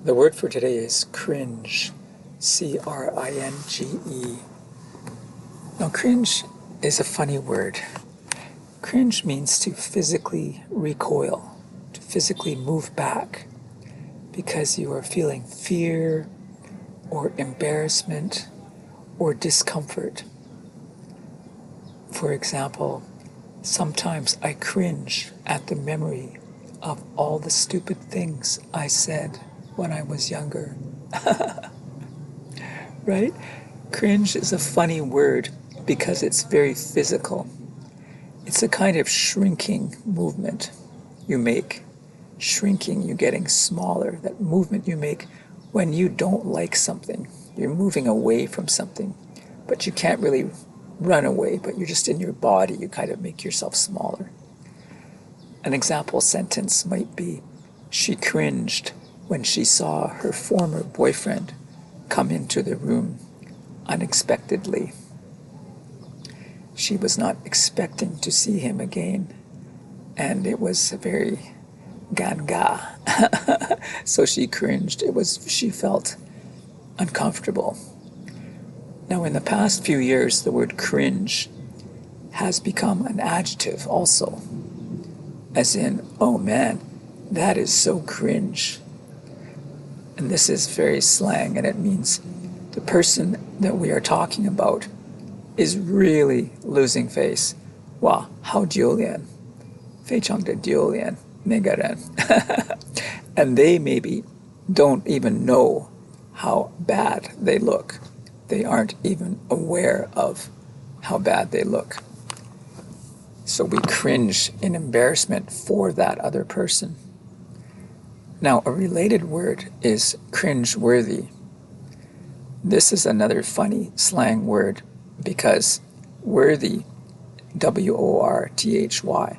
The word for today is cringe, C-R-I-N-G-E. Now, cringe is a funny word. Cringe means to physically recoil, to physically move back, because you are feeling fear or embarrassment or discomfort. For example, sometimes I cringe at the memory of all the stupid things I said when I was younger. Right? Cringe is a funny word because it's very physical. It's a kind of shrinking movement you make. Shrinking, you're getting smaller. That movement you make when you don't like something. You're moving away from something, but you can't really run away, but you're just in your body. You kind of make yourself smaller. An example sentence might be, she cringed when she saw her former boyfriend come into the room unexpectedly. She was not expecting to see him again, and it was very ganga. So she cringed. She felt uncomfortable. Now, in the past few years, the word cringe has become an adjective also, as in, oh man, that is so cringe. And this is very slang, and it means the person that we are talking about is really losing face. Wow, how Julian, 非常的丢脸，那个人。And they maybe don't even know how bad they look. They aren't even aware of how bad they look. So we cringe in embarrassment for that other person. Now, a related word is cringe-worthy. This is another funny slang word because worthy, W-O-R-T-H-Y,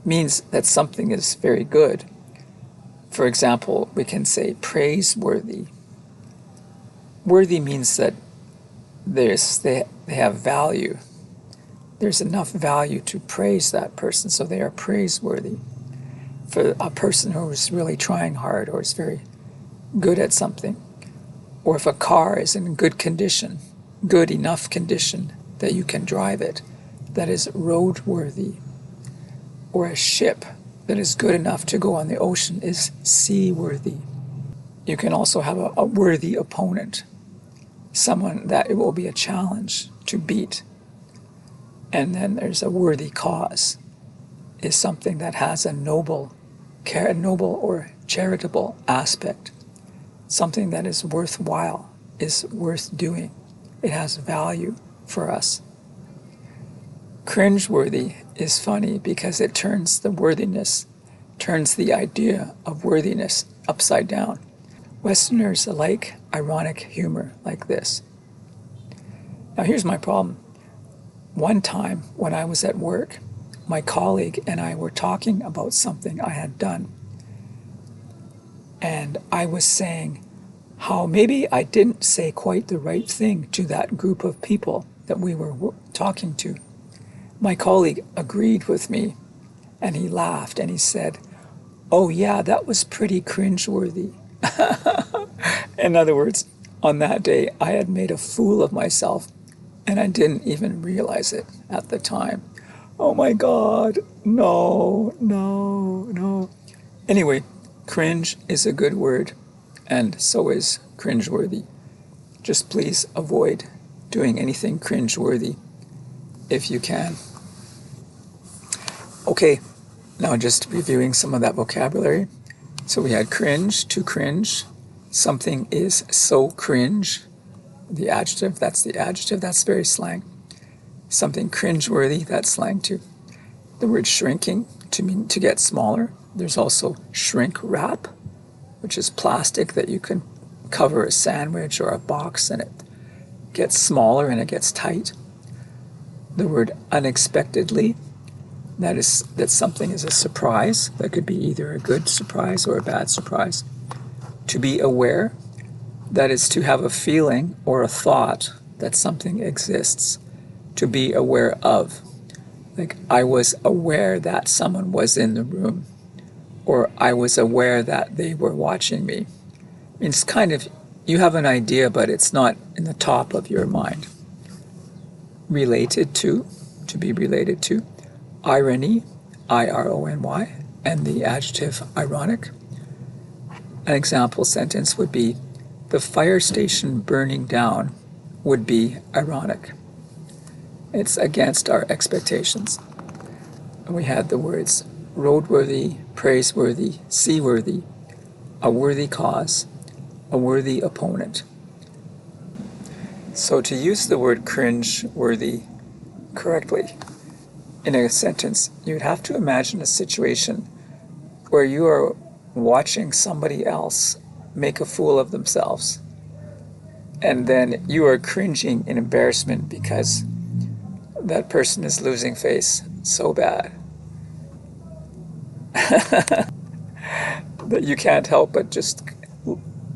means that something is very good. For example, we can say praiseworthy. Worthy means that they have value. There's enough value to praise that person, so they are praiseworthy. For a person who is really trying hard or is very good at something, or if a car is in good condition, good enough condition that you can drive it, that is roadworthy, or a ship that is good enough to go on the ocean is seaworthy. You can also have a worthy opponent, someone that it will be a challenge to beat. And then there's a worthy cause, is something that has a noble or charitable aspect, something that is worthwhile, is worth doing. It has value for us. Cringeworthy is funny because it turns the idea of worthiness upside down. Westerners like ironic humor like this. Now here's my problem. One time when I was at work, my colleague and I were talking about something I had done. And I was saying how maybe I didn't say quite the right thing to that group of people that we were talking to. My colleague agreed with me, and he laughed and he said, oh yeah, that was pretty cringeworthy. In other words, on that day, I had made a fool of myself, and I didn't even realize it at the time. Oh my God, no. Anyway, cringe is a good word, and so is cringeworthy. Just please avoid doing anything cringeworthy if you can. Okay, now just reviewing some of that vocabulary. So we had cringe, to cringe. Something is so cringe. The adjective, that's very slang. Something cringeworthy, that's slang too. The word shrinking, to mean to get smaller. There's also shrink wrap, which is plastic that you can cover a sandwich or a box and it gets smaller and it gets tight. The word unexpectedly, that something is a surprise. That could be either a good surprise or a bad surprise. To be aware, that is to have a feeling or a thought that something exists. To be aware of. Like, I was aware that someone was in the room, or I was aware that they were watching me. It's kind of, you have an idea, but it's not in the top of your mind. Related to be related to. Irony, irony, and the adjective ironic. An example sentence would be, the fire station burning down would be ironic. It's against our expectations. And we had the words roadworthy, praiseworthy, seaworthy, a worthy cause, a worthy opponent. So to use the word cringe-worthy correctly in a sentence, you'd have to imagine a situation where you are watching somebody else make a fool of themselves, and then you are cringing in embarrassment because that person is losing face so bad that you can't help but just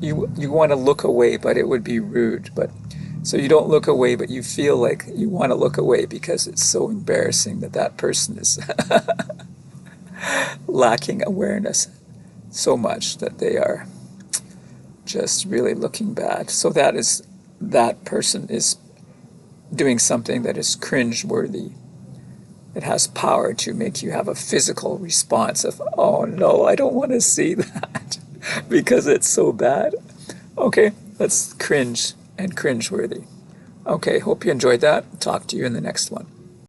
you want to look away, but it would be rude. But so you don't look away, but you feel like you want to look away because it's so embarrassing that that person is lacking awareness so much that they are just really looking bad. So that person is doing something that is cringe-worthy. It has power to make you have a physical response of, oh no, I don't want to see that because it's so bad. Okay, that's cringe and cringe-worthy. Okay, hope you enjoyed that. Talk to you in the next one.